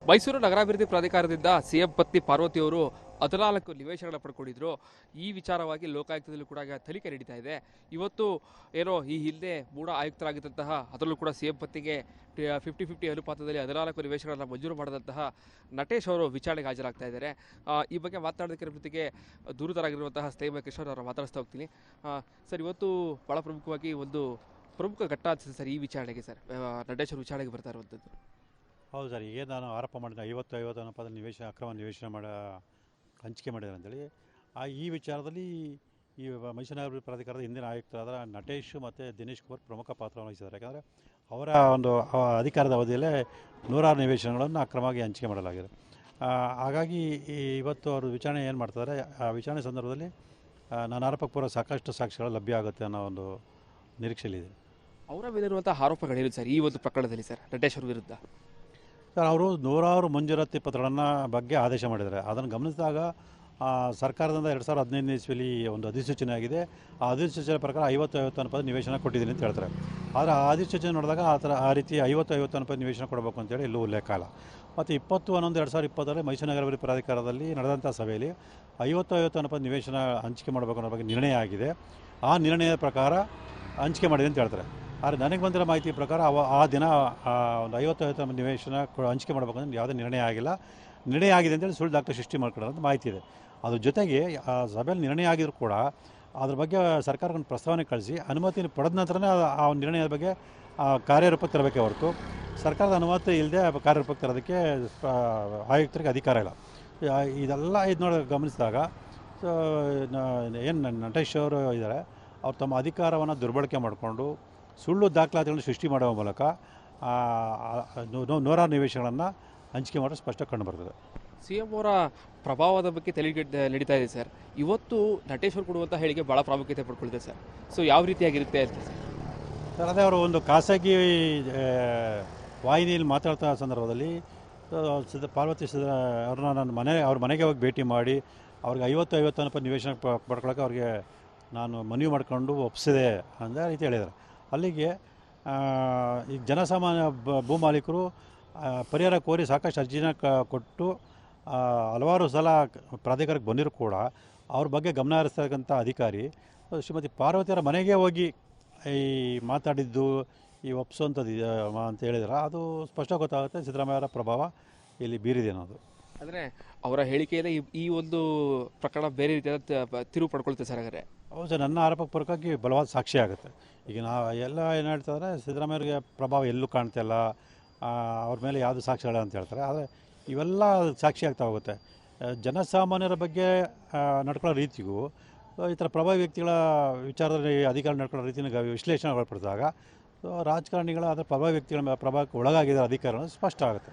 ಮೈಸೂರು ನಗರಾಭಿವೃದ್ಧಿ ಪ್ರಾಧಿಕಾರದಿಂದ ಸಿಎಂ ಪತ್ನಿ ಪಾರ್ವತಿಯವರು 14 ನಿವೇಶನಗಳ ಪಡ್ಕೊಂಡಿದ್ರು. ಈ ವಿಚಾರವಾಗಿ ಲೋಕಾಯುಕ್ತದಲ್ಲೂ ಕೂಡ ಈಗ ತನಿಖೆ ನಡೀತಾ ಇದೆ. ಇವತ್ತು ಏನೋ ಈ ಹಿಂದೆ ಮೂಡ ಆಯುಕ್ತರಾಗಿದ್ದಂತಹ ಅದರಲ್ಲೂ ಕೂಡ ಸಿಎಂ ಪತ್ನಿಗೆ 50-50 ಅನುಪಾತದಲ್ಲಿ 14 ನಿವೇಶನಗಳನ್ನು ಮಂಜೂರು ಮಾಡಿದಂತಹ ನಟೇಶ್ ಅವರು ವಿಚಾರಣೆಗೆ ಹಾಜರಾಗ್ತಾ ಇದ್ದಾರೆ. ಈ ಬಗ್ಗೆ ಮಾತನಾಡೋದಕ್ಕೆ ಜೊತೆಗೆ ದೂರದರಾಗಿರುವಂತಹ ಸ್ನೇಹಿತ ಕಿಶೋರ್ ಅವರ ಮಾತಾಡಿಸ್ತಾ ಹೋಗ್ತೀನಿ. ಸರ್, ಇವತ್ತು ಭಾಳ ಪ್ರಮುಖವಾಗಿ ಒಂದು ಪ್ರಮುಖ ಘಟ್ಟ ಅನಿಸುತ್ತೆ ಸರ್ ಈ ವಿಚಾರಣೆಗೆ. ಸರ್, ನಟೇಶ್ ಅವರು ವಿಚಾರಣೆಗೆ ಬರ್ತಾ ಇರುವಂಥದ್ದು. ಹೌದು ಸರ್, ಈಗ ನಾನು ಆರೋಪ ಮಾಡಿದ 50 ಅನುಪಾತ ಅಕ್ರಮ ನಿವೇಶನ ಹಂಚಿಕೆ ಮಾಡಿದ್ದಾರೆ ಅಂತೇಳಿ ಈ ವಿಚಾರದಲ್ಲಿ ಈ ಮೈಸೂರು ನಗರಾಭಿವೃದ್ಧಿ ಪ್ರಾಧಿಕಾರದ ಹಿಂದಿನ ಆಯುಕ್ತರಾದ ನಟೇಶ್ ಮತ್ತು ದಿನೇಶ್ ಕುಮಾರ್ ಪ್ರಮುಖ ಪಾತ್ರವನ್ನು ವಹಿಸಿದ್ದಾರೆ. ಯಾಕಂದರೆ ಅವರ ಒಂದು ಅಧಿಕಾರದ ಅವಧಿಯಲ್ಲೇ 106 ನಿವೇಶನಗಳನ್ನು ಅಕ್ರಮವಾಗಿ ಹಂಚಿಕೆ ಮಾಡಲಾಗಿದೆ. ಹಾಗಾಗಿ ಇವತ್ತು ಅವರು ವಿಚಾರಣೆ ಏನು ಮಾಡ್ತಾರೆ, ಆ ವಿಚಾರಣೆ ಸಂದರ್ಭದಲ್ಲಿ ನನ್ನ ಆರೋಪಕ್ಕೆ ಪೂರ್ವ ಸಾಕಷ್ಟು ಸಾಕ್ಷಿಗಳು ಲಭ್ಯ ಆಗುತ್ತೆ ಅನ್ನೋ ಒಂದು ನಿರೀಕ್ಷೆಯಲ್ಲಿದೆ. ಅವರ ಮೇಲಿರುವಂಥ ಆರೋಪಗಳೇನು ಸರ್ ಈ ಒಂದು ಪ್ರಕರಣದಲ್ಲಿ ಸರ್ ನಟೇಶ್ ಅವ್ರ ವಿರುದ್ಧ? ಸರ್, ಅವರು 106 ಮಂಜೂರಾತಿ ಪತ್ರಗಳನ್ನು ಬಗ್ಗೆ ಆದೇಶ ಮಾಡಿದ್ದಾರೆ. ಅದನ್ನು ಗಮನಿಸಿದಾಗ ಸರ್ಕಾರದಿಂದ 2015 ಇಸ್ವಿಯಲ್ಲಿ ಒಂದು ಅಧಿಸೂಚನೆ ಆಗಿದೆ. ಆ ಅಧಿಸೂಚನೆ ಪ್ರಕಾರ 50-50 ಅನುಪಾತ ನಿವೇಶನ ಕೊಟ್ಟಿದ್ದೀನಿ ಅಂತ ಹೇಳ್ತಾರೆ. ಆದರೆ ಆ ಅಧಿಸೂಚನೆ ನೋಡಿದಾಗ ಆ ರೀತಿ 50-50 ಅನುಪಾತ ನಿವೇಶನ ಕೊಡಬೇಕು ಅಂತೇಳಿ ಎಲ್ಲೂ ಉಲ್ಲೇಖ ಇಲ್ಲ. ಮತ್ತು 20-11-2020 ಮೈಸೂರು ನಗರಾಭಿವೃದ್ಧಿ ಪ್ರಾಧಿಕಾರದಲ್ಲಿ ನಡೆದಂಥ ಸಭೆಯಲ್ಲಿ 50-50 ಅನುಪಾತ ನಿವೇಶನ ಹಂಚಿಕೆ ಮಾಡಬೇಕು ಅನ್ನೋ ಬಗ್ಗೆ ನಿರ್ಣಯ ಆಗಿದೆ. ಆ ನಿರ್ಣಯದ ಪ್ರಕಾರ ಹಂಚಿಕೆ ಮಾಡಿದೆ ಅಂತ ಹೇಳ್ತಾರೆ. ಆದರೆ ನನಗೆ ಬಂದಿರೋ ಮಾಹಿತಿ ಪ್ರಕಾರ ಆ ದಿನ ಒಂದು 50-50 ನಿವೇಶನ ಹಂಚಿಕೆ ಮಾಡಬೇಕಂದ್ರೆ ಯಾವುದೇ ನಿರ್ಣಯ ಆಗಿಲ್ಲ. ನಿರ್ಣಯ ಆಗಿದೆ ಅಂತೇಳಿ ಸುಳ್ಳು ದಾಖಲೆ ಸೃಷ್ಟಿ ಮಾಡ್ಕೊಳ್ಳೋದು ಮಾಹಿತಿ ಇದೆ. ಅದ್ರ ಜೊತೆಗೆ ಆ ಸಭೆಯಲ್ಲಿ ನಿರ್ಣಯ ಆಗಿದ್ರು ಕೂಡ ಅದ್ರ ಬಗ್ಗೆ ಸರ್ಕಾರಕ್ಕೆ ಒಂದು ಪ್ರಸ್ತಾವನೆ ಕಳಿಸಿ ಅನುಮತಿ ಪಡೆದ ನಂತರನೇ ಆ ನಿರ್ಣಯದ ಬಗ್ಗೆ ಕಾರ್ಯರೂಪಕ್ಕೆ ತರಬೇಕೇ ಹೊರತು ಸರ್ಕಾರದ ಅನುಮತಿ ಇಲ್ಲದೆ ಕಾರ್ಯರೂಪಕ್ಕೆ ತರೋದಕ್ಕೆ ಆಯುಕ್ತರಿಗೆ ಅಧಿಕಾರ ಇಲ್ಲ. ಇದೆಲ್ಲ ಗಮನಿಸಿದಾಗ ಏನು ನಟೇಶ್ ಅವರು ಇದ್ದಾರೆ, ಅವ್ರು ತಮ್ಮ ಅಧಿಕಾರವನ್ನು ದುರ್ಬಳಕೆ ಮಾಡಿಕೊಂಡು ಸುಳ್ಳು ದಾಖಲಾತಿಗಳನ್ನು ಸೃಷ್ಟಿ ಮಾಡುವ ಮೂಲಕ 106 ನಿವೇಶನಗಳನ್ನು ಹಂಚಿಕೆ ಮಾಡೋದು ಸ್ಪಷ್ಟ ಕಂಡುಬರ್ತದೆ. ಸಿಎಂ ಅವರ ಪ್ರಭಾವದ ಬಗ್ಗೆ ನಡೀತಾ ಇದೆ ಸರ್. ಇವತ್ತು ನಟೇಶ್ ಅವರು ಕೊಡುವಂಥ ಹೇಳಿಕೆ ಭಾಳ ಪ್ರಾಮುಖ್ಯತೆ ಪಡ್ಕೊಳ್ತಿದೆ ಸರ್. ಸೊ ಯಾವ ರೀತಿಯಾಗಿರುತ್ತೆ ಅಂತ ಸರ್, ಅದೇ ಅವರು ಒಂದು ಖಾಸಗಿ ವಾಹಿನಿಯಲ್ಲಿ ಮಾತಾಡ್ತಾ ಸಂದರ್ಭದಲ್ಲಿ ಪಾರ್ವತಿ ಅವ್ರನ್ನ ನನ್ನ ಅವ್ರ ಮನೆಗೆ ಹೋಗಿ ಭೇಟಿ ಮಾಡಿ ಅವ್ರಿಗೆ 50-50 ಅನುಪಾತ ನಿವೇಶನ ಪಡ್ಕೊಳ್ಳೋಕೆ ಅವ್ರಿಗೆ ನಾನು ಮನವಿ ಮಾಡ್ಕೊಂಡು ಒಪ್ಪಿಸಿದೆ ಅನ್ನೋ ರೀತಿ ಹೇಳಿದ್ದಾರೆ. ಅಲ್ಲಿಗೆ ಈಗ ಜನಸಾಮಾನ್ಯ ಭೂಮಾಲೀಕರು ಪರಿಹಾರ ಕೋರಿ ಸಾಕಷ್ಟು ಅರ್ಜಿನ ಕೊಟ್ಟು ಹಲವಾರು ಸಲ ಪ್ರಾಧಿಕಾರಕ್ಕೆ ಬಂದಿರೂ ಕೂಡ ಅವ್ರ ಬಗ್ಗೆ ಗಮನ ಹರಿಸ್ತಕ್ಕಂಥ ಅಧಿಕಾರಿ ಶ್ರೀಮತಿ ಪಾರ್ವತಿಯವರ ಮನೆಗೆ ಹೋಗಿ ಈ ಮಾತಾಡಿದ್ದು ಈ ಒಪ್ಪಿಸೋಂಥದ್ದು ಅಂತ ಹೇಳಿದ್ರೆ ಅದು ಸ್ಪಷ್ಟ ಗೊತ್ತಾಗುತ್ತೆ ಸಿದ್ದರಾಮಯ್ಯವರ ಪ್ರಭಾವ ಇಲ್ಲಿ ಬೀರಿದೆ ಅನ್ನೋದು. ಅಂದರೆ ಅವರ ಹೇಳಿಕೆಯಿಂದ ಈ ಒಂದು ಪ್ರಕರಣ ಬೇರೆ ರೀತಿಯಾದ ತಿರುವು ಪಡ್ಕೊಳ್ತೇವೆ ಸರ್. ಹಾಗಾದರೆ ಹೌದು ಸರ್, ನನ್ನ ಆರೋಪಕ್ಕೆ ಪೂರಕವಾಗಿ ಬಲವಾದ ಸಾಕ್ಷಿ ಆಗುತ್ತೆ. ಈಗ ನಾವು ಎಲ್ಲ ಏನು ಹೇಳ್ತಾರೆ, ಸಿದ್ದರಾಮಯ್ಯವ್ರಿಗೆ ಪ್ರಭಾವ ಎಲ್ಲೂ ಕಾಣ್ತಿಲ್ಲ, ಅವ್ರ ಮೇಲೆ ಯಾವುದು ಸಾಕ್ಷಿಗಳ ಅಂತ ಹೇಳ್ತಾರೆ. ಆದರೆ ಇವೆಲ್ಲ ಸಾಕ್ಷಿ ಆಗ್ತಾ ಹೋಗುತ್ತೆ. ಜನಸಾಮಾನ್ಯರ ಬಗ್ಗೆ ನಡ್ಕೊಳ್ಳೋ ರೀತಿಗೂ ಈ ಥರ ಪ್ರಭಾವಿ ವ್ಯಕ್ತಿಗಳ ವಿಚಾರದಲ್ಲಿ ಅಧಿಕಾರ ನಡ್ಕೊಳ್ಳೋ ರೀತಿನ ವಿಶ್ಲೇಷಣೆ ಒಳಪಡಿಸಿದಾಗ ರಾಜಕಾರಣಿಗಳ ಅದರ ಪ್ರಭಾವಿ ವ್ಯಕ್ತಿಗಳ ಪ್ರಭಾವಕ್ಕೆ ಒಳಗಾಗಿರೋ ಅಧಿಕಾರ ಸ್ಪಷ್ಟ ಆಗುತ್ತೆ.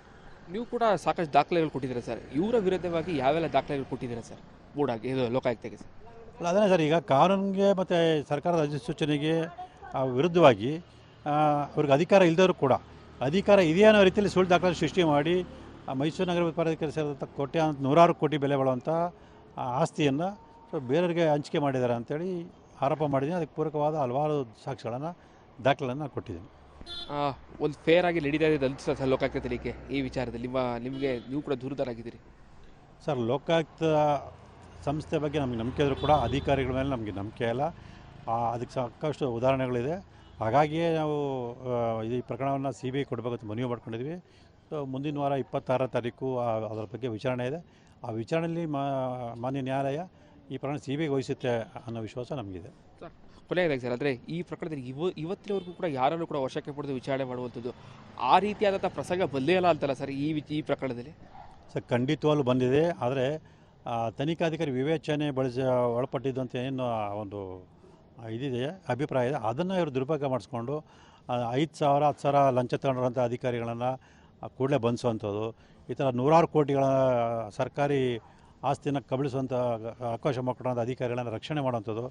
ನೀವು ಕೂಡ ಸಾಕಷ್ಟು ದಾಖಲೆಗಳು ಕೊಟ್ಟಿದ್ದೀರಾ ಸರ್. ಇವರ ವಿರುದ್ಧವಾಗಿ ಯಾವೆಲ್ಲ ದಾಖಲೆಗಳು ಕೊಟ್ಟಿದ್ದೀರಾ ಸರ್ ಮೂಡಾಗಿ ಇದು ಲೋಕಾಯುಕ್ತಕ್ಕೆ ಸರ್? ಅಲ್ಲ, ಅದನ್ನೇ ಸರ್, ಈಗ ಕಾನೂನಿಗೆ ಮತ್ತು ಸರ್ಕಾರದ ಅಧಿಸೂಚನೆಗೆ ವಿರುದ್ಧವಾಗಿ ಅವ್ರಿಗೆ ಅಧಿಕಾರ ಇಲ್ಲದವರು ಕೂಡ ಅಧಿಕಾರ ಇದೆಯೋ ಅನ್ನೋ ರೀತಿಯಲ್ಲಿ ಸುಳ್ಳು ದಾಖಲೆ ಸೃಷ್ಟಿ ಮಾಡಿ ಮೈಸೂರು ನಗರಾಭಿವೃದ್ಧಿ ಪ್ರಾಧಿಕಾರ ಸೇರಿದಂಥ 100 ಕೋಟಿ ಬೆಲೆ ಬಾಳುವಂಥ ಆಸ್ತಿಯನ್ನು ಬೇರೆಯವರಿಗೆ ಹಂಚಿಕೆ ಮಾಡಿದ್ದಾರೆ ಅಂಥೇಳಿ ಆರೋಪ ಮಾಡಿದ್ದೀನಿ. ಅದಕ್ಕೆ ಪೂರಕವಾದ ಹಲವಾರು ಸಾಕ್ಷಿಗಳನ್ನು ದಾಖಲೆಗಳನ್ನು ಕೊಟ್ಟಿದ್ದೀನಿ. ಒಂದು ಫೇರ್ ಆಗಿ ನಡೀತಾ ಇದೆ ಅನಿಸುತ್ತೆ ಸರ್ ಲೋಕಾಯುಕ್ತ ತನಿಖೆ ಈ ವಿಚಾರದಲ್ಲಿ? ನೀವು ಕೂಡ ದೂರದರಾಗಿದ್ದೀರಿ ಸರ್. ಲೋಕಾಯುಕ್ತ ಸಂಸ್ಥೆ ಬಗ್ಗೆ ನಮಗೆ ನಂಬಿಕೆ ಇದ್ದರೂ ಕೂಡ ಅಧಿಕಾರಿಗಳ ಮೇಲೆ ನಮಗೆ ನಂಬಿಕೆ ಇಲ್ಲ. ಅದಕ್ಕೆ ಸಾಕಷ್ಟು ಉದಾಹರಣೆಗಳಿದೆ. ಹಾಗಾಗಿಯೇ ನಾವು ಈ ಪ್ರಕರಣವನ್ನು CBI ಕೊಡಬೇಕಂತ ಮನವಿ ಮಾಡ್ಕೊಂಡಿದ್ವಿ. ಮುಂದಿನ ವಾರ 26ನೇ ತಾರೀಕು ಅದರ ಬಗ್ಗೆ ವಿಚಾರಣೆ ಇದೆ. ಆ ವಿಚಾರಣೆಯಲ್ಲಿ ಮಾನ್ಯ ನ್ಯಾಯಾಲಯ ಈ ಪ್ರಕರಣ CBI ವಹಿಸುತ್ತೆ ಅನ್ನೋ ವಿಶ್ವಾಸ ನಮಗಿದೆ ಸರ್. ಕೊನೆಯದಾಗಿ ಸರ್, ಅಂದರೆ ಈ ಪ್ರಕರಣದಲ್ಲಿ ಇವತ್ತಿನವರೆಗೂ ಕೂಡ ಯಾರನ್ನು ಕೂಡ ವಶಕ್ಕೆ ಪಡೆದು ವಿಚಾರಣೆ ಮಾಡುವಂಥದ್ದು ಆ ರೀತಿಯಾದಂಥ ಪ್ರಸಂಗ ಬಂದೇ ಇಲ್ಲ ಅಂತಲ್ಲ ಸರ್ ಈ ಪ್ರಕರಣದಲ್ಲಿ? ಸರ್, ಖಂಡಿತವಾಗ್ಲೂ ಬಂದಿದೆ. ಆದರೆ ತನಿಖಾಧಿಕಾರಿ ವಿವೇಚನೆ ಒಳಪಟ್ಟಿದ್ದು ಅಂತ ಏನು ಒಂದು ಇದಿದೆ, ಅಭಿಪ್ರಾಯ ಇದೆ. ಅದನ್ನು ಇವರು ದುರುಪಯೋಗ ಮಾಡಿಸ್ಕೊಂಡು 5,000 10,000 ಲಂಚ ತಗೊಂಡಿರೋಂಥ ಅಧಿಕಾರಿಗಳನ್ನು ಕೂಡಲೇ ಬಂಧಿಸುವಂಥದ್ದು, ಈ ಥರ 106 ಕೋಟಿಗಳ ಸರ್ಕಾರಿ ಆಸ್ತಿನ ಕಬಳಿಸುವಂಥ ಅವಕಾಶ ಮಾಡಿಕೊಡೋಂಥ ಅಧಿಕಾರಿಗಳನ್ನು ರಕ್ಷಣೆ ಮಾಡುವಂಥದ್ದು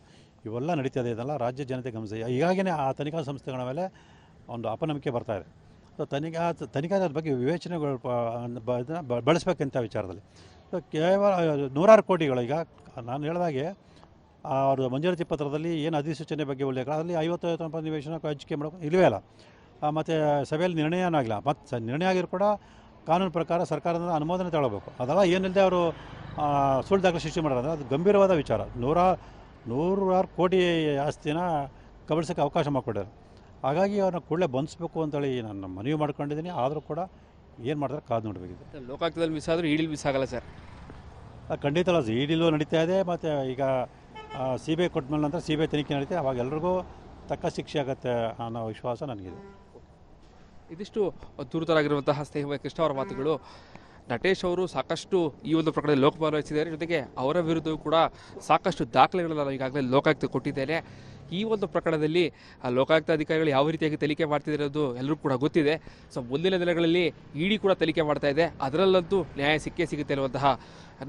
ಇವೆಲ್ಲ ನಡೀತದೆ. ಇದೆಲ್ಲ ರಾಜ್ಯ ಜನತೆ ಗಮನಿಸಿ. ಹೀಗಾಗಿಯೇ ಆ ತನಿಖಾ ಸಂಸ್ಥೆಗಳ ಮೇಲೆ ಒಂದು ಅಪನಂಬಿಕೆ ಬರ್ತಾಯಿದೆ. ಸೊ ತನಿಖಾದ ಬಗ್ಗೆ ವಿವೇಚನೆಗಳು ಬಳಸಬೇಕಂತ ವಿಚಾರದಲ್ಲಿ ಕೇವಲ 106 ಕೋಟಿಗಳು. ಈಗ ನಾನು ಹೇಳಿದಾಗೆ ಅವ್ರ ಮಂಜೂರಾತಿ ಪತ್ರದಲ್ಲಿ ಏನು ಅಧಿಸೂಚನೆ ಬಗ್ಗೆ ಉಲ್ಲೇಖ, ಅದರಲ್ಲಿ 50-50 ನಿವೇಶನ ಹಂಚಿಕೆ ಮಾಡೋಕೆ ಇಲ್ಲವೇ ಇಲ್ಲ. ಮತ್ತು ಸಭೆಯಲ್ಲಿ ನಿರ್ಣಯನೂ ಆಗಿಲ್ಲ. ಮತ್ತು ನಿರ್ಣಯ ಆಗಿರೋ ಕೂಡ ಕಾನೂನು ಪ್ರಕಾರ ಸರ್ಕಾರದಿಂದ ಅನುಮೋದನೆ ತಗೊಳ್ಬೇಕು. ಅದೆಲ್ಲ ಏನಿಲ್ಲದೆ ಅವರು ಸುಳ್ಳು ದಾಖಲೆ ಸೃಷ್ಟಿ ಮಾಡೋದು ಅದು ಗಂಭೀರವಾದ ವಿಚಾರ. ನೂರಾರು ಕೋಟಿ ಆಸ್ತಿನ ಕಬಳಿಸೋಕ್ಕೆ ಅವಕಾಶ ಮಾಡಿಕೊಡ್ತಾರೆ. ಹಾಗಾಗಿ ಅವ್ರನ್ನ ಕೂಡಲೇ ಬಂಧಿಸಬೇಕು ಅಂತೇಳಿ ನಾನು ಮನವಿ ಮಾಡ್ಕೊಂಡಿದ್ದೀನಿ. ಆದರೂ ಕೂಡ ಏನು ಮಾಡ್ತಾರೆ ಕಾದು ನೋಡಬೇಕಿದೆ. ಲೋಕಾಯುಕ್ತದಲ್ಲಿ ಮಿಸ್ ಆದರೂ ಈಡಿಲ್ ಮಿಸ್ ಆಗಲ್ಲ ಸರ್. ಖಂಡಿತ ಅಲ್ಲ, ಇಡಿಲೂ ನಡೀತಾ ಇದೆ. ಮತ್ತು ಈಗ CBI ಕೊಟ್ಟ ಮೇಲೆ ನಂತರ CBI ತನಿಖೆ ನಡೀತೆ. ಅವಾಗ ಎಲ್ರಿಗೂ ತಕ್ಕ ಶಿಕ್ಷೆ ಆಗುತ್ತೆ ಅನ್ನೋ ವಿಶ್ವಾಸ ನನಗಿದೆ. ಇದಿಷ್ಟು ದೂರದರಾಗಿರುವಂತಹ ಸ್ನೇಹ ಕೃಷ್ಣ ಅವರ ಮಾತುಗಳು. ನಟೇಶ್ ಅವರು ಸಾಕಷ್ಟು ಈ ಒಂದು ಪ್ರಕರಣದಲ್ಲಿ ಲೋಕಭವನ ಜೊತೆಗೆ ಅವರ ವಿರುದ್ಧವೂ ಕೂಡ ಸಾಕಷ್ಟು ದಾಖಲೆಗಳನ್ನು ನಾನು ಈಗಾಗಲೇ ಲೋಕಾಯುಕ್ತ ಕೊಟ್ಟಿದ್ದೇನೆ. ಈ ಒಂದು ಪ್ರಕರಣದಲ್ಲಿ ಲೋಕಾಯುಕ್ತ ಅಧಿಕಾರಿಗಳು ಯಾವ ರೀತಿಯಾಗಿ ತನಿಖೆ ಮಾಡ್ತಿರೋದು ಎಲ್ಲರೂ ಕೂಡ ಗೊತ್ತಿದೆ. ಸೊ ಮುಂದಿನ ದಿನಗಳಲ್ಲಿ ಇಡಿ ಕೂಡ ತನಿಖೆ ಮಾಡ್ತಾ ಇದೆ. ಅದರಲ್ಲಂತೂ ನ್ಯಾಯ ಸಿಕ್ಕೇ ಸಿಗುತ್ತೆ ಅನ್ನುವಂತಹ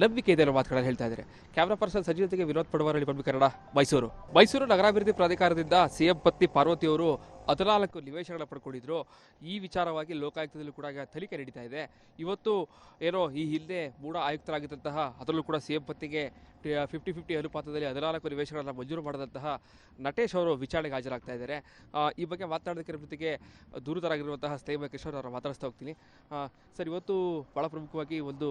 ನಂಬಿಕೆ ಇದೆ ಅನ್ನೋ ಮಾತುಗಳನ್ನು ಹೇಳ್ತಾ ಇದ್ದಾರೆ. ಕ್ಯಾಮ್ರಾ ಪರ್ಸನ್ ಸಂಜೀವ್ ಜೊತೆಗೆ ವಿನೋದ್ ಪಡವಾರಳ್ಳಿ, ಪಬ್ಲಿಕ್ ಕನ್ನಡ, ಮೈಸೂರು ನಗರಾಭಿವೃದ್ಧಿ ಪ್ರಾಧಿಕಾರದಿಂದ CM ಪತ್ನಿ ಪಾರ್ವತಿ ಅವರು 14 ನಿವೇಶನಗಳನ್ನು ಪಡ್ಕೊಂಡಿದ್ರು. ಈ ವಿಚಾರವಾಗಿ ಲೋಕಾಯುಕ್ತದಲ್ಲೂ ಕೂಡ ಈಗ ತನಿಖೆ ನಡೀತಾ ಇದೆ. ಇವತ್ತು ಏನೋ ಈ ಹಿಂದೆ ಮೂಡ ಆಯುಕ್ತರಾಗಿದ್ದಂತಹ, ಅದರಲ್ಲೂ ಕೂಡ CM ಪತ್ನಿಗೆ 50-50 ಅನುಪಾತದಲ್ಲಿ 14 ನಿವೇಶನಗಳನ್ನು ಮಂಜೂರು ಮಾಡಿದಂತಹ ನಟೇಶ್ ಅವರು ವಿಚಾರಣೆಗೆ ಹಾಜರಾಗ್ತಾ ಇದ್ದಾರೆ. ಈ ಬಗ್ಗೆ ಮಾತನಾಡೋದಕ್ಕೆ ನಮ್ಮ ಜೊತೆಗೆ ದೂರದರಾಗಿರುವಂತಹ ಸ್ನೇಹ ಕಿಶೋರ್ ಅವರ ಮಾತಾಡಿಸ್ತಾ ಹೋಗ್ತೀನಿ. ಸರ್, ಇವತ್ತು ಭಾಳ ಪ್ರಮುಖವಾಗಿ ಒಂದು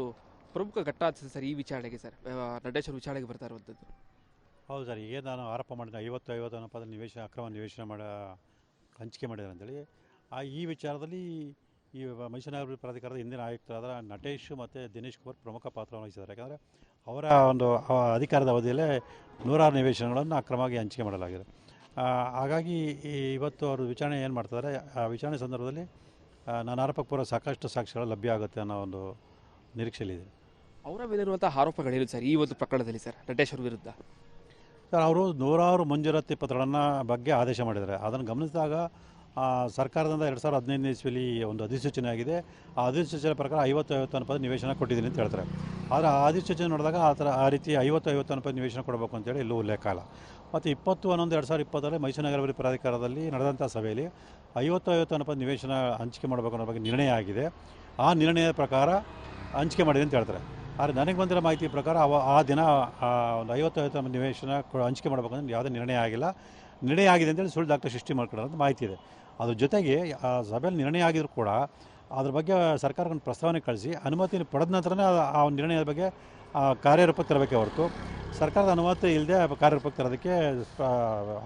ಪ್ರಮುಖ ಘಟ್ಟ ಅನಿಸುತ್ತೆ ಸರ್ ಈ ವಿಚಾರಣೆಗೆ. ಸರ್, ನಟೇಶ್ ಅವರು ವಿಚಾರಣೆಗೆ ಬರ್ತಾ ಇರುವಂಥದ್ದು. ಹೌದು ಸರ್, ಈಗ ನಾನು ಆರೋಪ ಮಾಡಿದ 50 ಅನುಪಾತದಲ್ಲಿ ಅಕ್ರಮ ನಿವೇಶನ ಹಂಚಿಕೆ ಮಾಡಿದ್ದಾರೆ ಅಂತೇಳಿ ಈ ವಿಚಾರದಲ್ಲಿ ಈ ಮೈಸೂರು ನಗರಾಭಿವೃದ್ಧಿ ಪ್ರಾಧಿಕಾರದ ಹಿಂದಿನ ಆಯುಕ್ತರಾದ ನಟೇಶ್ ಮತ್ತು ದಿನೇಶ್ ಕುಮಾರ್ ಪ್ರಮುಖ ಪಾತ್ರವನ್ನು ವಹಿಸಿದ್ದಾರೆ. ಯಾಕಂದರೆ ಅವರ ಒಂದು ಅಧಿಕಾರದ ಅವಧಿಯಲ್ಲೇ 100 ನಿವೇಶನಗಳನ್ನು ಅಕ್ರಮವಾಗಿ ಹಂಚಿಕೆ ಮಾಡಲಾಗಿದೆ. ಹಾಗಾಗಿ ಇವತ್ತು ಅವರು ವಿಚಾರಣೆ ಏನು ಮಾಡ್ತಾರೆ, ಆ ವಿಚಾರಣೆ ಸಂದರ್ಭದಲ್ಲಿ ನನ್ನ ಆರೋಪಕ್ಕೆ ಪೂರ್ವ ಸಾಕಷ್ಟು ಸಾಕ್ಷ್ಯಗಳು ಲಭ್ಯ ಆಗುತ್ತೆ ಅನ್ನೋ ಒಂದು ನಿರೀಕ್ಷೆಯಲ್ಲಿದೆ. ಅವರ ಮೇಲಿರುವಂಥ ಆರೋಪಗಳೇನು ಸರ್ ಈ ಒಂದು ಪ್ರಕರಣದಲ್ಲಿ ಸರ್ ನಟೇಶ್ ಅವ್ರ ವಿರುದ್ಧ? ಸರ್, ಅವರು 100 ಮಂಜೂರಾತಿ ಪತ್ರಗಳನ್ನು ಬಗ್ಗೆ ಆದೇಶ ಮಾಡಿದ್ದಾರೆ. ಅದನ್ನು ಗಮನಿಸಿದಾಗ ಸರ್ಕಾರದಿಂದ 2015 ಇಸ್ವಿಯಲ್ಲಿ ಒಂದು ಅಧಿಸೂಚನೆ ಆಗಿದೆ. ಆ ಅಧಿಸೂಚನೆ ಪ್ರಕಾರ 50-50 ಅನುಪಾತ ನಿವೇಶನ ಕೊಟ್ಟಿದ್ದೀನಿ ಅಂತ ಹೇಳ್ತಾರೆ. ಆದರೆ ಆ ಅಧಿಸೂಚನೆ ನೋಡಿದಾಗ ಆ ರೀತಿ 50-50 ಅನುಪಾತ ನಿವೇಶನ ಕೊಡಬೇಕು ಅಂತೇಳಿ ಎಲ್ಲೂ ಉಲ್ಲೇಖ ಇಲ್ಲ. ಮತ್ತು 20-11-2020 ಮೈಸೂರು ನಗರಾಭಿವೃದ್ಧಿ ಪ್ರಾಧಿಕಾರದಲ್ಲಿ ನಡೆದಂಥ ಸಭೆಯಲ್ಲಿ 50-50 ಅನುಪಾತ ನಿವೇಶನ ಹಂಚಿಕೆ ಮಾಡಬೇಕು ಅನ್ನೋ ಬಗ್ಗೆ ನಿರ್ಣಯ ಆಗಿದೆ. ಆ ನಿರ್ಣಯದ ಪ್ರಕಾರ ಹಂಚಿಕೆ ಮಾಡಿದೆ ಅಂತ ಹೇಳ್ತಾರೆ. ಆದರೆ ನನಗೆ ಬಂದಿರೋ ಮಾಹಿತಿ ಪ್ರಕಾರ ಆ ದಿನ ಒಂದು 50-50 ನಿವೇಶನ ಹಂಚಿಕೆ ಮಾಡಬೇಕಂದ್ರೆ ಯಾವುದೇ ನಿರ್ಣಯ ಆಗಿಲ್ಲ. ನಿರ್ಣಯ ಆಗಿದೆ ಅಂತೇಳಿ ಸುಳ್ಳು ದಾಖಲೆ ಸೃಷ್ಟಿ ಮಾಡ್ಕೊಳ್ಳೋದು ಮಾಹಿತಿ ಇದೆ. ಅದ್ರ ಜೊತೆಗೆ ಆ ಸಭೆಯಲ್ಲಿ ನಿರ್ಣಯ ಆಗಿದ್ರು ಕೂಡ ಅದ್ರ ಬಗ್ಗೆ ಸರ್ಕಾರಕ್ಕೆ ಒಂದು ಪ್ರಸ್ತಾವನೆ ಕಳಿಸಿ ಅನುಮತಿ ಪಡೆದ ನಂತರನೇ ಆ ನಿರ್ಣಯದ ಬಗ್ಗೆ ಕಾರ್ಯರೂಪಕ್ಕೆ ತರಬೇಕೇ ಹೊರತು ಸರ್ಕಾರದ ಅನುಮತಿ ಇಲ್ಲದೆ ಕಾರ್ಯರೂಪಕ್ಕೆ ತರೋದಕ್ಕೆ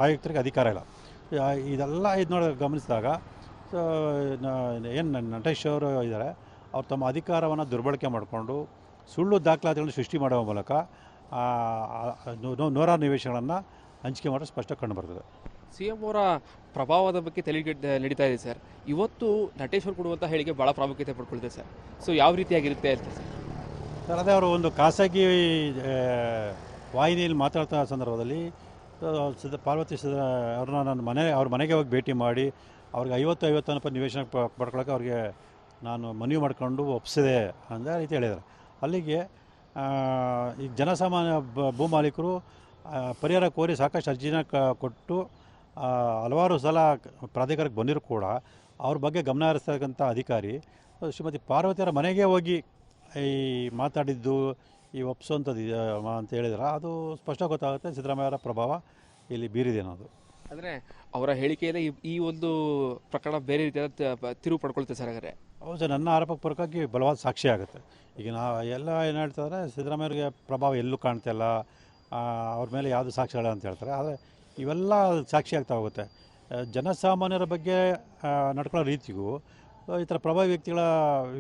ಆಯುಕ್ತರಿಗೆ ಅಧಿಕಾರ ಇಲ್ಲ. ಇದೆಲ್ಲ ಗಮನಿಸಿದಾಗ ಏನು ನಟೇಶ್ ಅವರು ಇದ್ದಾರೆ, ಅವ್ರು ತಮ್ಮ ಅಧಿಕಾರವನ್ನು ದುರ್ಬಳಕೆ ಮಾಡಿಕೊಂಡು ಸುಳ್ಳು ದಾಖಲಾತಿಗಳನ್ನು ಸೃಷ್ಟಿ ಮಾಡುವ ಮೂಲಕ 100 ನಿವೇಶನಗಳನ್ನು ಹಂಚಿಕೆ ಮಾಡೋದು ಸ್ಪಷ್ಟ ಕಂಡುಬರ್ತದೆ. CM ಅವರ ಪ್ರಭಾವದ ಬಗ್ಗೆ ನಡೀತಾ ಇದೆ ಸರ್. ಇವತ್ತು ನಟೇಶ್ ಅವರು ಕೊಡುವಂಥ ಹೇಳಿಕೆ ಭಾಳ ಪ್ರಾಮುಖ್ಯತೆ ಪಡ್ಕೊಳ್ತಿದೆ ಸರ್. ಸೊ ಯಾವ ರೀತಿಯಾಗಿರುತ್ತೆ ಅಂತ ಸರ್, ಅದೇ ಅವರು ಒಂದು ಖಾಸಗಿ ವಾಹಿನಿಯಲ್ಲಿ ಮಾತಾಡ್ತಾ ಸಂದರ್ಭದಲ್ಲಿ ಪಾರ್ವತಿ ಅವ್ರನ್ನ ಅವ್ರ ಮನೆಗೆ ಹೋಗಿ ಭೇಟಿ ಮಾಡಿ ಅವ್ರಿಗೆ 50-50 ಅನುಪಾತ ನಿವೇಶನ ಪಡ್ಕೊಳ್ಳೋಕೆ ಅವ್ರಿಗೆ ನಾನು ಮನವಿ ಮಾಡ್ಕೊಂಡು ಒಪ್ಪಿಸಿದೆ ಅಂತ ರೀತಿ ಹೇಳಿದ್ದಾರೆ. ಅಲ್ಲಿಗೆ ಈ ಜನಸಾಮಾನ್ಯ ಭೂಮಾಲೀಕರು ಪರಿಹಾರ ಕೋರಿ ಸಾಕಷ್ಟು ಅರ್ಜಿನ ಕೊಟ್ಟು ಹಲವಾರು ಸಲ ಪ್ರಾಧಿಕಾರಕ್ಕೆ ಬಂದಿರೂ ಕೂಡ ಅವ್ರ ಬಗ್ಗೆ ಗಮನ ಹರಿಸ್ತಕ್ಕಂಥ ಅಧಿಕಾರಿ ಶ್ರೀಮತಿ ಪಾರ್ವತಿಯವರ ಮನೆಗೆ ಹೋಗಿ ಈ ಮಾತಾಡಿದ್ದು ಈ ಒಪ್ಪಿಸೋಂಥದ್ದು ಅಂತ ಹೇಳಿದ್ರೆ ಅದು ಸ್ಪಷ್ಟ ಗೊತ್ತಾಗುತ್ತೆ ಸಿದ್ದರಾಮಯ್ಯವರ ಪ್ರಭಾವ ಇಲ್ಲಿ ಬೀರಿದೆ ಅನ್ನೋದು. ಅಂದರೆ ಅವರ ಹೇಳಿಕೆಯಿಂದ ಈ ಒಂದು ಪ್ರಕರಣ ಬೇರೆ ರೀತಿಯಾದ ತಿರುವು ಪಡ್ಕೊಳ್ತೇವೆ ಸರ್. ಹಾಗಾದ್ರೆ ಹೌದು ಸರ್, ನನ್ನ ಆರೋಪಕ್ಕೆ ಪೂರಕವಾಗಿ ಬಲವಾದ ಸಾಕ್ಷಿ ಆಗುತ್ತೆ. ಈಗ ಎಲ್ಲ ಏನು ಹೇಳ್ತಾರೆ, ಸಿದ್ದರಾಮಯ್ಯವ್ರಿಗೆ ಪ್ರಭಾವ ಎಲ್ಲೂ ಕಾಣ್ತಾ ಇಲ್ಲ, ಅವ್ರ ಮೇಲೆ ಯಾವುದು ಸಾಕ್ಷಿಗಳ ಅಂತ ಹೇಳ್ತಾರೆ. ಆದರೆ ಇವೆಲ್ಲ ಸಾಕ್ಷಿ ಆಗ್ತಾ ಹೋಗುತ್ತೆ. ಜನಸಾಮಾನ್ಯರ ಬಗ್ಗೆ ನಡ್ಕೊಳ್ಳೋ ರೀತಿಗೂ ಈ ಥರ ಪ್ರಭಾವಿ ವ್ಯಕ್ತಿಗಳ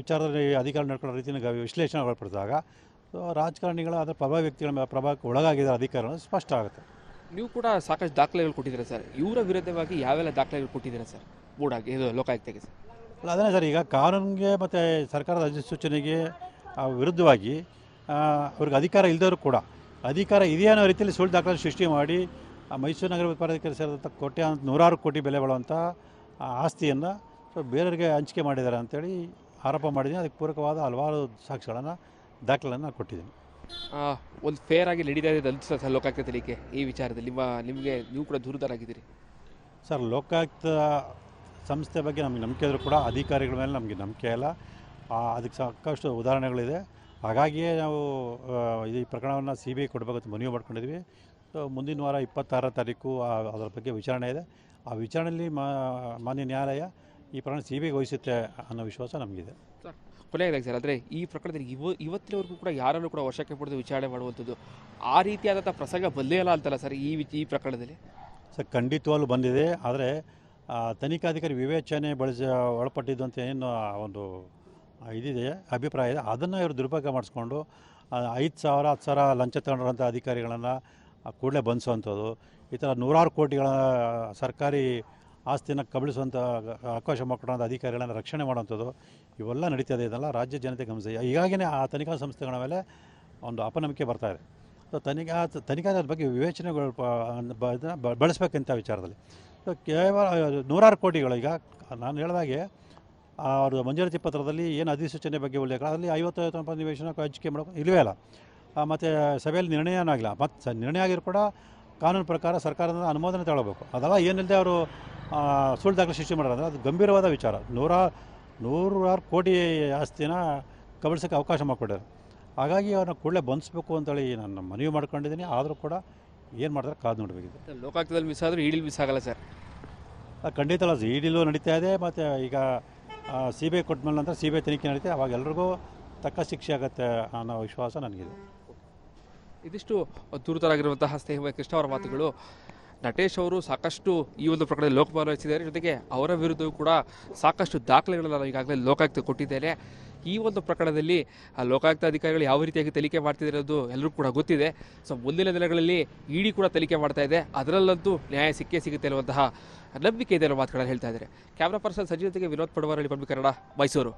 ವಿಚಾರದಲ್ಲಿ ಅಧಿಕಾರ ನಡ್ಕೊಳ್ಳೋ ರೀತಿನ ವಿಶ್ಲೇಷಣೆ ಒಳಪಡಿಸಿದಾಗ ರಾಜಕಾರಣಿಗಳ ಅದರ ಪ್ರಭಾವಿ ವ್ಯಕ್ತಿಗಳ ಪ್ರಭಾವಕ್ಕೆ ಒಳಗಾಗಿರೋ ಅಧಿಕಾರ ಸ್ಪಷ್ಟ ಆಗುತ್ತೆ. ನೀವು ಕೂಡ ಸಾಕಷ್ಟು ದಾಖಲೆಗಳು ಕೊಟ್ಟಿದ್ದೀರಾ ಸರ್. ಇವರ ವಿರುದ್ಧವಾಗಿ ಯಾವೆಲ್ಲ ದಾಖಲೆಗಳು ಕೊಟ್ಟಿದ್ದೀರಾ ಸರ್ ಮೂಡಾಗಿ ಇದು ಲೋಕಾಯುಕ್ತಕ್ಕೆ ಸರ್? ಅಲ್ಲ, ಅದನ್ನೇ ಸರ್, ಈಗ ಕಾನೂನಿಗೆ ಮತ್ತು ಸರ್ಕಾರದ ಅಧಿಸೂಚನೆಗೆ ವಿರುದ್ಧವಾಗಿ ಅವ್ರಿಗೆ ಅಧಿಕಾರ ಇಲ್ಲದವರು ಕೂಡ ಅಧಿಕಾರ ಇದೆಯೋ ಅನ್ನೋ ರೀತಿಯಲ್ಲಿ ಸುಳ್ಳು ದಾಖಲೆ ಸೃಷ್ಟಿ ಮಾಡಿ ಮೈಸೂರು ನಗರ ಪ್ರಾಧಿಕಾರ ಸೇರಿದಂಥ 100 ಕೋಟಿ ಬೆಲೆ ಬಾಳುವಂಥ ಆಸ್ತಿಯನ್ನು ಬೇರೆಯವರಿಗೆ ಹಂಚಿಕೆ ಮಾಡಿದ್ದಾರೆ ಅಂತೇಳಿ ಆರೋಪ ಮಾಡಿದ್ದೀನಿ. ಅದಕ್ಕೆ ಪೂರಕವಾದ ಹಲವಾರು ಸಾಕ್ಷಿಗಳನ್ನು ದಾಖಲೆಗಳನ್ನು ಕೊಟ್ಟಿದ್ದೀನಿ. ಒಂದು ಫೇರ್ ಆಗಿ ನಡೀತಾ ಇದೆ ಅನಿಸುತ್ತೆ ಸರ್ ಲೋಕಾಯುಕ್ತ ತನಿಖೆ ಈ ವಿಚಾರದಲ್ಲಿ? ನೀವು ಕೂಡ ದೂರದರಾಗಿದ್ದೀರಿ ಸರ್. ಲೋಕಾಯುಕ್ತ ಸಂಸ್ಥೆ ಬಗ್ಗೆ ನಮಗೆ ನಂಬಿಕೆ ಇದ್ದರೂ ಕೂಡ ಅಧಿಕಾರಿಗಳ ಮೇಲೆ ನಮಗೆ ನಂಬಿಕೆ ಇಲ್ಲ. ಅದಕ್ಕೆ ಸಾಕಷ್ಟು ಉದಾಹರಣೆಗಳಿದೆ. ಹಾಗಾಗಿಯೇ ನಾವು ಈ ಪ್ರಕರಣವನ್ನು CBI ಕೊಡಬೇಕಂತ ಮನವಿ ಮಾಡ್ಕೊಂಡಿದ್ವಿ. ಮುಂದಿನ ವಾರ 26ನೇ ತಾರೀಕು ಅದರ ಬಗ್ಗೆ ವಿಚಾರಣೆ ಇದೆ. ಆ ವಿಚಾರಣೆಯಲ್ಲಿ ಮಾನ್ಯ ನ್ಯಾಯಾಲಯ ಈ ಪ್ರಕರಣ CBIಗೆ ವಹಿಸುತ್ತೆ ಅನ್ನೋ ವಿಶ್ವಾಸ ನಮಗಿದೆ. ಸರ್, ಕೊನೆಯದಾಗಿ ಸರ್, ಅಂದರೆ ಈ ಪ್ರಕರಣದಲ್ಲಿ ಇವತ್ತಿನವರೆಗೂ ಕೂಡ ಯಾರನ್ನು ಕೂಡ ವಶಕ್ಕೆ ಪಡೆದು ವಿಚಾರಣೆ ಮಾಡುವಂಥದ್ದು ಆ ರೀತಿಯಾದಂಥ ಪ್ರಸಂಗ ಬಂದೇ ಇಲ್ಲ ಅಂತಲ್ಲ ಸರ್ ಈ ಪ್ರಕರಣದಲ್ಲಿ? ಸರ್ ಖಂಡಿತವಾಗ್ಲೂ ಬಂದಿದೆ. ಆದರೆ ತನಿಖಾಧಿಕಾರಿ ವಿವೇಚನೆ ಒಳಪಟ್ಟಿದ್ದು ಅಂತ ಏನು ಒಂದು ಇದಿದೆ, ಅಭಿಪ್ರಾಯ ಇದೆ, ಅದನ್ನು ಇವರು ದುರುಪಯೋಗ ಮಾಡಿಸ್ಕೊಂಡು 5,000 10,000 ಲಂಚ ತಗೊಂಡಿರೋಂಥ ಅಧಿಕಾರಿಗಳನ್ನು ಕೂಡಲೇ ಬಂಧಿಸುವಂಥದ್ದು, ಈ ಥರ ನೂರಾರು ಕೋಟಿಗಳ ಸರ್ಕಾರಿ ಆಸ್ತಿನ ಕಬಳಿಸುವಂಥ ಅವಕಾಶ ಮಾಡಿಕೊಡೋಂಥ ಅಧಿಕಾರಿಗಳನ್ನು ರಕ್ಷಣೆ ಮಾಡುವಂಥದ್ದು ಇವೆಲ್ಲ ನಡೀತದೆ. ಇದೆಲ್ಲ ರಾಜ್ಯ ಜನತೆ ಗಮನಿಸಿ. ಹೀಗಾಗಿಯೇ ಆ ತನಿಖಾ ಸಂಸ್ಥೆಗಳ ಮೇಲೆ ಒಂದು ಅಪನಂಬಿಕೆ ಬರ್ತಾಯಿದೆ. ಸೊ ತನಿಖಾದ ಬಗ್ಗೆ ವಿವೇಚನೆಗಳು ಬಳಸಬೇಕಂತ ವಿಚಾರದಲ್ಲಿ ಕೇವಲ ನೂರಾರು ಕೋಟಿಗಳು. ಈಗ ನಾನು ಹೇಳಿದಾಗೆ ಅವರು ಮಂಜೂರಾತಿ ಪತ್ರದಲ್ಲಿ ಏನು ಅಧಿಸೂಚನೆ ಬಗ್ಗೆ ಉಲ್ಲೇಖ, ಅದರಲ್ಲಿ 50-50 ನಿವೇಶನ ಹಂಚಿಕೆ ಮಾಡೋಕೆ ಇಲ್ಲವೇ ಇಲ್ಲ. ಮತ್ತು ಸಭೆಯಲ್ಲಿ ನಿರ್ಣಯನೂ ಆಗಿಲ್ಲ. ಮತ್ತು ನಿರ್ಣಯ ಆಗಿರೋ ಕೂಡ ಕಾನೂನು ಪ್ರಕಾರ ಸರ್ಕಾರದ ಅನುಮೋದನೆ ತಗೊಳ್ಬೇಕು. ಅದೆಲ್ಲ ಏನಿಲ್ಲದೆ ಅವರು ಸುಳ್ಳು ದಾಖಲೆ ಸೃಷ್ಟಿ ಮಾಡೋದು ಅದು ಗಂಭೀರವಾದ ವಿಚಾರ. ನೂರಾರು ಕೋಟಿ ಆಸ್ತಿನ ಕಬಳಿಸೋಕ್ಕೆ ಅವಕಾಶ ಮಾಡಿಕೊಡ್ತಾರೆ. ಹಾಗಾಗಿ ಅವ್ರನ್ನ ಕೂಡಲೇ ಬಂಧಿಸಬೇಕು ಅಂತೇಳಿ ನಾನು ಮನವಿ ಮಾಡ್ಕೊಂಡಿದ್ದೀನಿ. ಆದರೂ ಕೂಡ ಏನು ಮಾಡ್ತಾರೆ ಕಾದು ನೋಡಬೇಕಿದೆ. ಲೋಕಾಯುಕ್ತದಲ್ಲಿ ಮಿಸ್ ಆದರೂ ಇಡಿಲಿ ಮಿಸ್ ಆಗಲ್ಲ ಸರ್? ಖಂಡಿತ ಅಲ್ಲ. ಇಡಿಲೂ ನಡೀತಾ ಇದೆ. ಮತ್ತು ಈಗ CBI ಕೊಟ್ಟ ಮೇಲೆ ನಂತರ CBI ತನಿಖೆ ನಡೀತೆ. ಅವಾಗ ಎಲ್ರಿಗೂ ತಕ್ಕ ಶಿಕ್ಷೆ ಆಗುತ್ತೆ ಅನ್ನೋ ವಿಶ್ವಾಸ ನನಗಿದೆ. ಇದಿಷ್ಟು ದೂರದರಾಗಿರುವಂತಹ ಸ್ನೇಹ ಕೃಷ್ಣ ಅವರ ಮಾತುಗಳು. ನಟೇಶ್ ಅವರು ಸಾಕಷ್ಟು ಈ ಒಂದು ಪ್ರಕರಣದಲ್ಲಿ ಲೋಕಪಾಲ ವಹಿಸಿದ್ದಾರೆ. ಜೊತೆಗೆ ಅವರ ವಿರುದ್ಧವೂ ಕೂಡ ಸಾಕಷ್ಟು ದಾಖಲೆಗಳನ್ನು ನಾನು ಈಗಾಗಲೇ ಲೋಕಾಯುಕ್ತ ಕೊಟ್ಟಿದ್ದೇನೆ. ಈ ಒಂದು ಪ್ರಕರಣದಲ್ಲಿ ಲೋಕಾಯುಕ್ತ ಅಧಿಕಾರಿಗಳು ಯಾವ ರೀತಿಯಾಗಿ ತನಿಖೆ ಮಾಡ್ತಿದ್ದಾರೆ ಅನ್ನೋದು ಎಲ್ಲರಿಗೂ ಕೂಡ ಗೊತ್ತಿದೆ. ಸೊ ಮುಂದಿನ ದಿನಗಳಲ್ಲಿ ಇಡಿ ಕೂಡ ತನಿಖೆ ಮಾಡ್ತಾ ಇದೆ. ಅದರಲ್ಲಂತೂ ನ್ಯಾಯ ಸಿಕ್ಕೇ ಸಿಗುತ್ತೆ ಅನ್ನುವಂತಹ ನಂಬಿಕೆ ಇದೆ ಅನ್ನೋ ಮಾತುಗಳನ್ನು ಹೇಳ್ತಾ ಇದ್ದಾರೆ. ಕ್ಯಾಮ್ರಾ ಪರ್ಸನ್ ಸಂಜಯ್ ಜೊತೆಗೆ ವಿನೋದ್ ಪಡವಾರಳ್ಳಿ, ಪಬ್ಲಿಕ್ ಕನ್ನಡ, ಮೈಸೂರು.